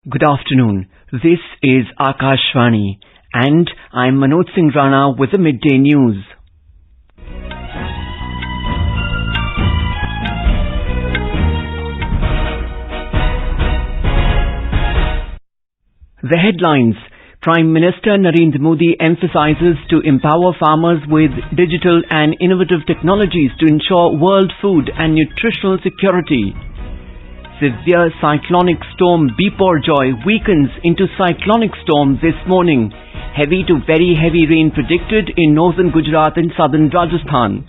Good afternoon. This is Akashvani and I'm Manoj Singh Rana with the Midday News. The headlines. Prime Minister Narendra Modi emphasizes to empower farmers with digital and innovative technologies to ensure world food and nutritional security. Severe cyclonic storm Biparjoy weakens into cyclonic storm this morning. Heavy to very heavy rain predicted in northern Gujarat and southern Rajasthan.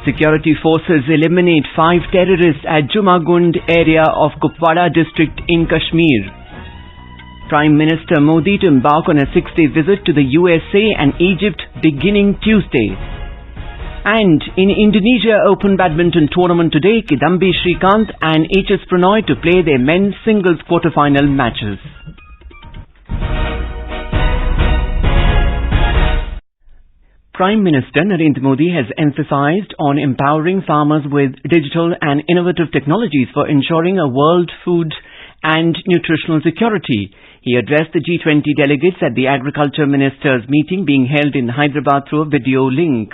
Security forces eliminate 5 terrorists at Jumagund area of Kupwara district in Kashmir. Prime Minister Modi to embark on a 6-day visit to the USA and Egypt beginning Tuesday. And in Indonesia Open Badminton tournament today, Kidambi, Srikanth and Prannoy to play their men's singles quarterfinal matches. Prime Minister Narendra Modi has emphasized on empowering farmers with digital and innovative technologies for ensuring a world food and nutritional security. He addressed the G20 delegates at the Agriculture Ministers meeting being held in Hyderabad through a video link.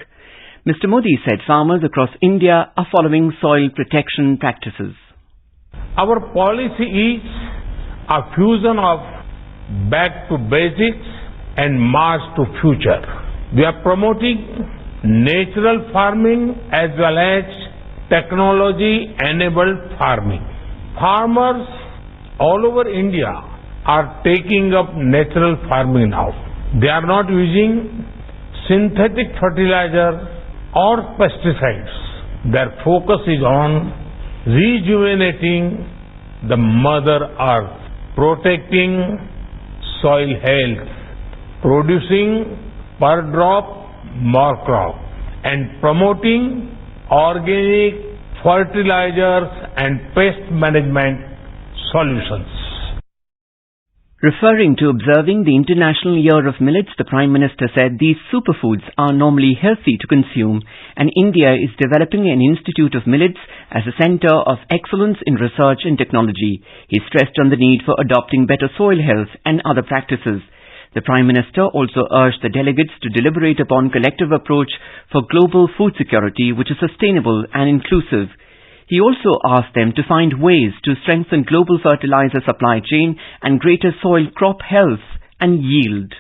Mr. Modi said farmers across India are following soil protection practices. Our policy is a fusion of back to basics and march to future. We are promoting natural farming as well as technology-enabled farming. Farmers all over India are taking up natural farming now. They are not using synthetic fertilizer or pesticides. Their focus is on rejuvenating the Mother Earth, protecting soil health, producing per drop more crop, and promoting organic fertilizers and pest management solutions. Referring to observing the International Year of Millets, the Prime Minister said these superfoods are normally healthy to consume and India is developing an Institute of Millets as a centre of excellence in research and technology. He stressed on the need for adopting better soil health and other practices. The Prime Minister also urged the delegates to deliberate upon collective approach for global food security which is sustainable and inclusive. He also asked them to find ways to strengthen global fertilizer supply chain and greater soil crop health and yield.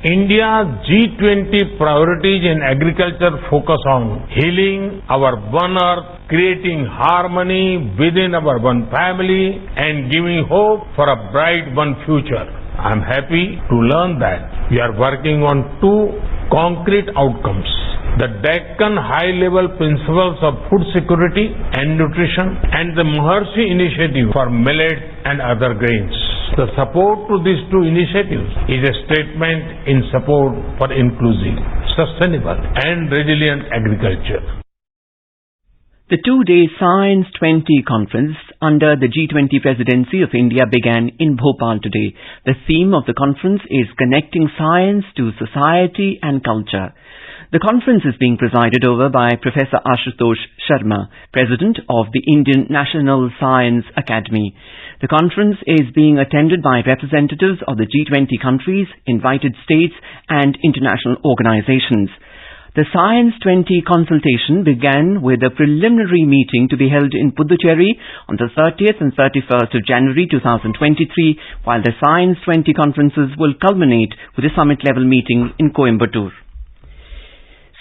India's G20 priorities in agriculture focus on healing our one earth, creating harmony within our one family and giving hope for a bright one future. I am happy to learn that we are working on 2 concrete outcomes. The Deccan High-Level Principles of Food Security and Nutrition and the Maharshi Initiative for Millet and Other Grains. The support to these 2 initiatives is a statement in support for inclusive, sustainable and resilient agriculture. The 2-day Science 20 conference under the G20 presidency of India began in Bhopal today. The theme of the conference is Connecting Science to Society and Culture. The conference is being presided over by Professor Ashutosh Sharma, President of the Indian National Science Academy. The conference is being attended by representatives of the G20 countries, invited states and international organizations. The Science 20 consultation began with a preliminary meeting to be held in Puducherry on the 30th and 31st of January 2023, while the Science 20 conferences will culminate with a summit-level meeting in Coimbatore.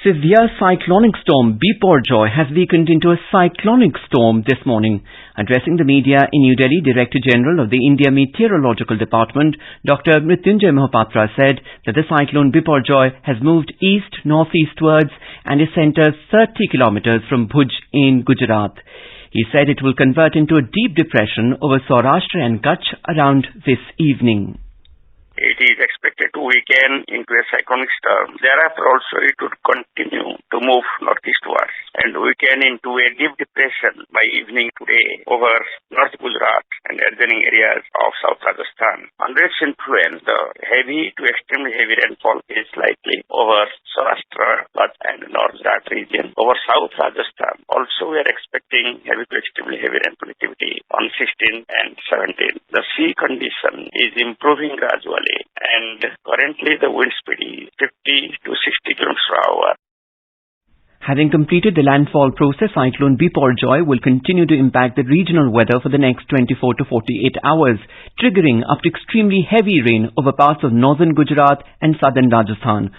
Severe cyclonic storm Biparjoy has weakened into a cyclonic storm this morning. Addressing the media in New Delhi, Director General of the India Meteorological Department, Dr. Mrityunjay Mohapatra said that the cyclone Biparjoy has moved east-northeastwards and is centred 30 kilometres from Bhuj in Gujarat. He said it will convert into a deep depression over Saurashtra and Kutch around this evening. It is expected to weaken into a cyclonic storm. Thereafter also it would continue to move northeastwards and weaken into a deep depression by evening today over North Gujarat and adjoining areas of South Rajasthan. Under its influence, the heavy to extremely heavy rainfall is likely over Saurashtra and North Gujarat region. Over South Rajasthan, also we are expecting heavy to extremely heavy rainfall activity on 16 and 17. The sea condition is improving gradually and currently the wind speed is 50 to 60 kilometers per hour. Having completed the landfall process, Cyclone Biparjoy will continue to impact the regional weather for the next 24 to 48 hours, triggering up to extremely heavy rain over parts of northern Gujarat and southern Rajasthan.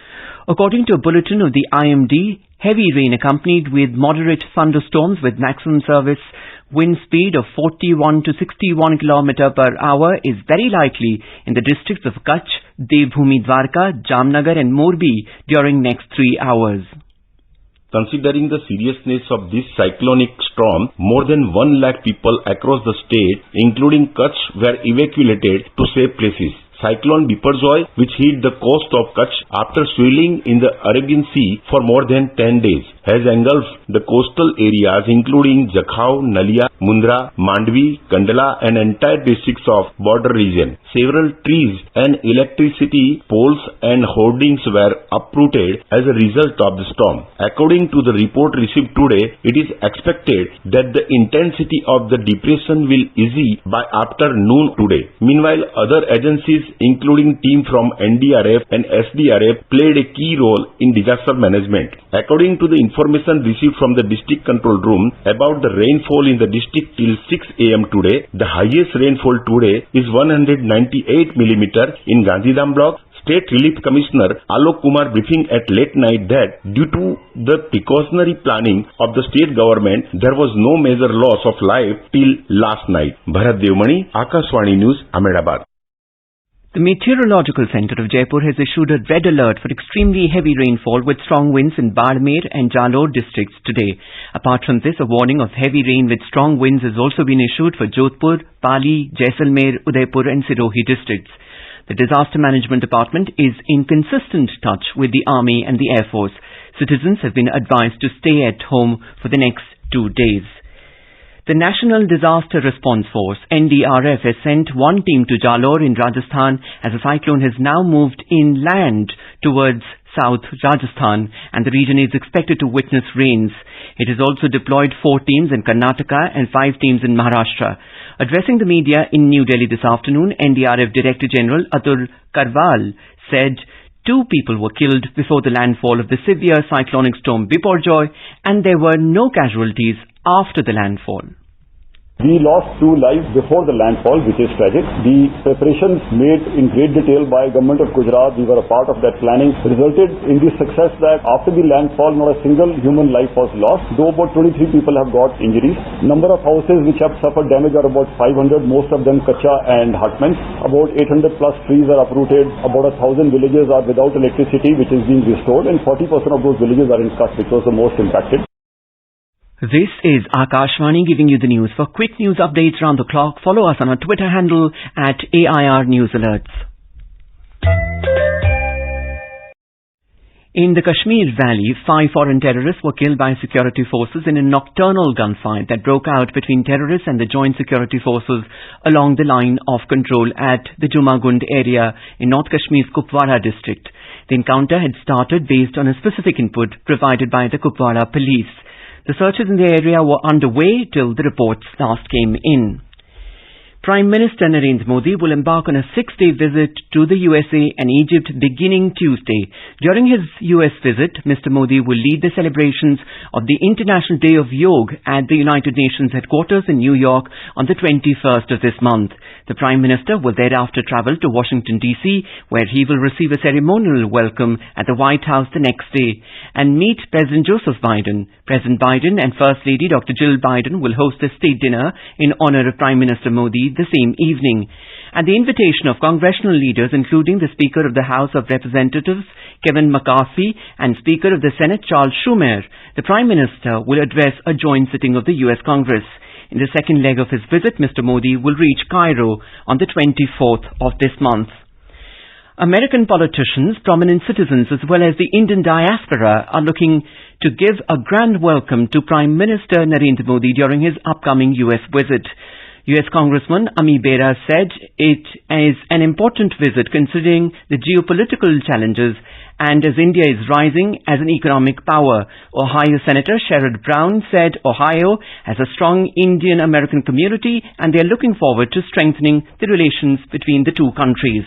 According to a bulletin of the IMD, heavy rain accompanied with moderate thunderstorms with maximum service wind speed of 41 to 61 km per hour is very likely in the districts of Kutch, Devbhoomi Dwarka, Jamnagar and Morbi during next 3 hours. Considering the seriousness of this cyclonic storm, more than 1 lakh people across the state, including Kutch, were evacuated to safe places. Cyclone Biparjoy, which hit the coast of Kutch after swirling in the Arabian Sea for more than 10 days, has engulfed the coastal areas including Jakhau, Nalia, Mundra, Mandvi, Kandala and entire districts of border region. Several trees and electricity poles and hoardings were uprooted as a result of the storm. According to the report received today, it is expected that the intensity of the depression will ease by after noon today. Meanwhile, other agencies including team from NDRF and SDRF played a key role in disaster management. According to the information received from the district control room about the rainfall in the district till 6 am today, the highest rainfall today is 198 mm in Gandhidham block. State Relief Commissioner Alok Kumar briefing at late night that due to the precautionary planning of the state government, there was no major loss of life till last night. Bharat Devmani, Akashwani News, Ahmedabad. The Meteorological Centre of Jaipur has issued a red alert for extremely heavy rainfall with strong winds in Badmer and Jalore districts today. Apart from this, a warning of heavy rain with strong winds has also been issued for Jodhpur, Pali, Jaisalmer, Udaipur and Sirohi districts. The Disaster Management Department is in consistent touch with the Army and the Air Force. Citizens have been advised to stay at home for the next 2 days. The National Disaster Response Force, NDRF, has sent one team to Jalore in Rajasthan as the cyclone has now moved inland towards South Rajasthan and the region is expected to witness rains. It has also deployed 4 teams in Karnataka and 5 teams in Maharashtra. Addressing the media in New Delhi this afternoon, NDRF Director General Atul Karwal said 2 people were killed before the landfall of the severe cyclonic storm Biparjoy and there were no casualties after the landfall. We lost 2 lives before the landfall, which is tragic. The preparations made in great detail by Government of Gujarat, we were a part of that planning, resulted in the success that after the landfall, not a single human life was lost, though about 23 people have got injuries. Number of houses which have suffered damage are about 500, most of them kacha and hutments. About 800 plus trees are uprooted. About 1,000 villages are without electricity, which is being restored, and 40% of those villages are in Kutch, which was the most impacted. This is Akashwani giving you the news. For quick news updates round the clock, follow us on our Twitter handle at AIR News Alerts. In the Kashmir Valley, 5 foreign terrorists were killed by security forces in a nocturnal gunfight that broke out between terrorists and the joint security forces along the line of control at the Jumagund area in North Kashmir's Kupwara district. The encounter had started based on a specific input provided by the Kupwara police. The searches in the area were underway till the reports last came in. Prime Minister Narendra Modi will embark on a 6-day visit to the USA and Egypt beginning Tuesday. During his US visit, Mr. Modi will lead the celebrations of the International Day of Yoga at the United Nations headquarters in New York on the 21st of this month. The Prime Minister will thereafter travel to Washington, D.C., where he will receive a ceremonial welcome at the White House the next day and meet President Joseph Biden. President Biden and First Lady Dr. Jill Biden will host a state dinner in honor of Prime Minister Modi the same evening. At the invitation of congressional leaders, including the Speaker of the House of Representatives, Kevin McCarthy, and Speaker of the Senate, Charles Schumer, the Prime Minister will address a joint sitting of the U.S. Congress. In the second leg of his visit, Mr. Modi will reach Cairo on the 24th of this month. American politicians, prominent citizens as well as the Indian diaspora are looking to give a grand welcome to Prime Minister Narendra Modi during his upcoming US visit. US Congressman Ami Bera said it is an important visit considering the geopolitical challenges and as India is rising as an economic power. Ohio Senator Sherrod Brown said Ohio has a strong Indian-American community and they are looking forward to strengthening the relations between the two countries.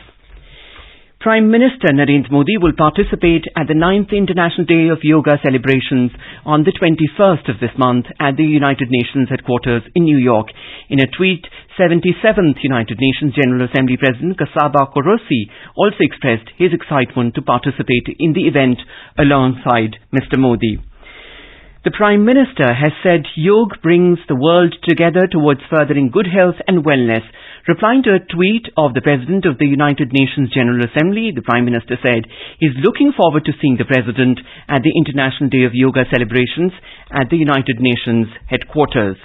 Prime Minister Narendra Modi will participate at the 9th International Day of Yoga celebrations on the 21st of this month at the United Nations headquarters in New York. In a tweet, 77th United Nations General Assembly President Kasaba Korosi also expressed his excitement to participate in the event alongside Mr. Modi. The Prime Minister has said yoga brings the world together towards furthering good health and wellness. Replying to a tweet of the President of the United Nations General Assembly, the Prime Minister said he is looking forward to seeing the President at the International Day of Yoga celebrations at the United Nations headquarters.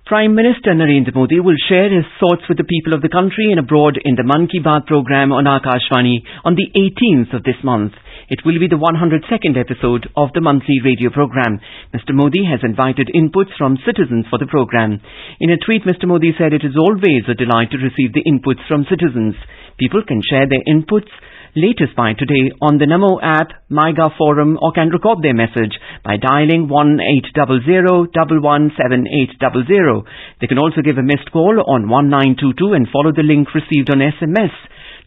Prime Minister Narendra Modi will share his thoughts with the people of the country and abroad in the Mann Ki Baat program on Akashvani on the 18th of this month. It will be the 102nd episode of the monthly radio program. Mr. Modi has invited inputs from citizens for the program. In a tweet, Mr. Modi said it is always a delight to receive the inputs from citizens. People can share their inputs latest by today on the Namo app, MyGov forum or can record their message by dialing 1800 117800. They can also give a missed call on 1922 and follow the link received on SMS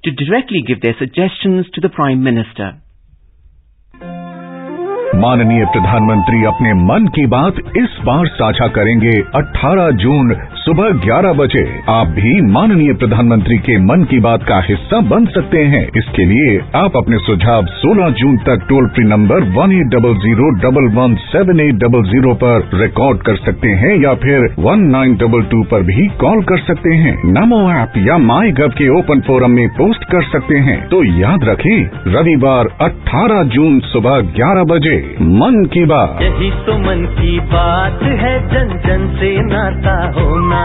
to directly give their suggestions to the Prime Minister. माननीय प्रधानमंत्री अपने मन की बात इस बार साझा करेंगे 18 जून सुबह 11 बजे। आप भी माननीय प्रधानमंत्री के मन की बात का हिस्सा बन सकते हैं। इसके लिए आप अपने सुझाव 16 जून तक टोल फ्री नंबर 1800117800 पर रिकॉर्ड कर सकते हैं या फिर 1922 पर भी कॉल कर सकते हैं। नमो ऐप या माई गव के ओपन फोरम में पोस्ट कर सकते हैं। तो याद रखें, रविवार 18 जून सुबह 11 बजे मन की बात। यही तो मन की बात है, जन जन से नाता होना।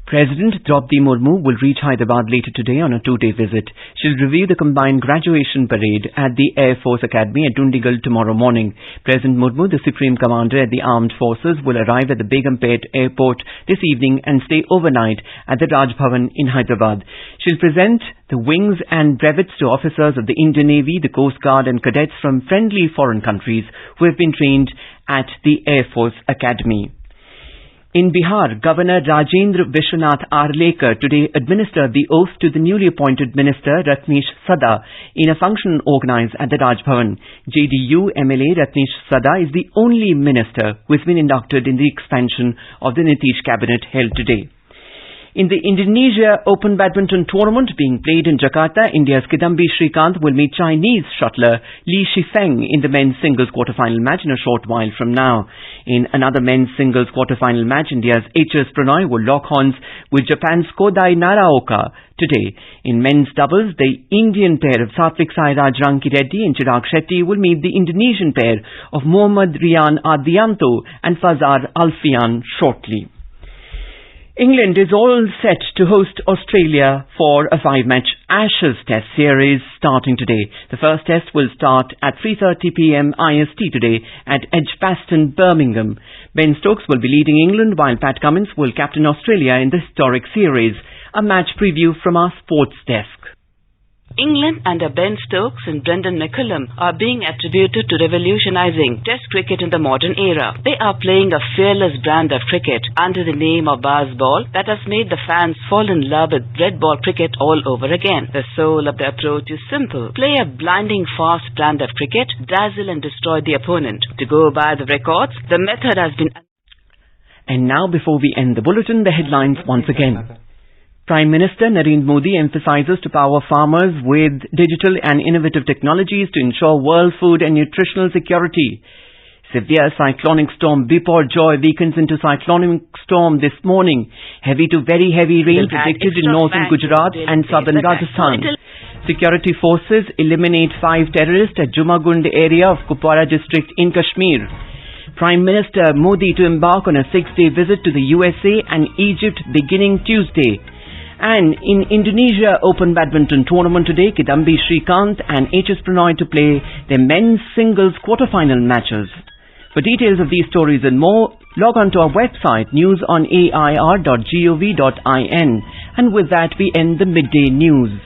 President Draupadi Murmu will reach Hyderabad later today on a two-day visit. She'll review the combined graduation parade at the Air Force Academy at Dundigal tomorrow morning. President Murmu, the Supreme Commander at the Armed Forces, will arrive at the Begumpet Airport this evening and stay overnight at the Raj Bhavan in Hyderabad. She'll present the wings and brevets to officers of the Indian Navy, the Coast Guard and cadets from friendly foreign countries who have been trained at the Air Force Academy. In Bihar, Governor Rajendra Vishwanath Arlekar today administered the oath to the newly appointed Minister Ratnesh Sada in a function organized at the Raj Bhavan. JDU MLA Ratnesh Sada is the only minister who has been inducted in the expansion of the Nitish cabinet held today. In the Indonesia Open Badminton tournament being played in Jakarta, India's Kidambi Srikanth will meet Chinese shuttler Li Shifeng in the men's singles quarterfinal match in a short while from now. In another men's singles quarterfinal match, India's HS Prannoy will lock horns with Japan's Kodai Naraoka today. In men's doubles, the Indian pair of Satvik Sairaj Rankireddy and Chirag Shetty will meet the Indonesian pair of Muhammad Rian Ardianto and Fazar Alfian shortly. England is all set to host Australia for a 5-match Ashes Test series starting today. The first test will start at 3:30 p.m. IST today at Edgbaston, Birmingham. Ben Stokes will be leading England while Pat Cummins will captain Australia in the historic series. A match preview from our sports desk. England under Ben Stokes and Brendan McCullum are being attributed to revolutionizing Test cricket in the modern era. They are playing a fearless brand of cricket under the name of baseball that has made the fans fall in love with red ball cricket all over again. The soul of the approach is simple. Play a blinding fast brand of cricket, dazzle and destroy the opponent. To go by the records, the method has been... And now, before we end the bulletin, the headlines once again. Prime Minister Narendra Modi emphasizes to power farmers with digital and innovative technologies to ensure world food and nutritional security. Severe cyclonic storm Biparjoy weakens into cyclonic storm this morning. Heavy to very heavy rain predicted in northern Gujarat and southern Rajasthan. Security forces eliminate 5 terrorists at Jumagund area of Kupwara district in Kashmir. Prime Minister Modi to embark on a 6-day visit to the USA and Egypt beginning Tuesday. And in Indonesia Open Badminton tournament today, Kidambi, Srikanth and Prannoy to play their men's singles quarterfinal matches. For details of these stories and more, log on to our website newsonair.gov.in. And with that, we end the midday news.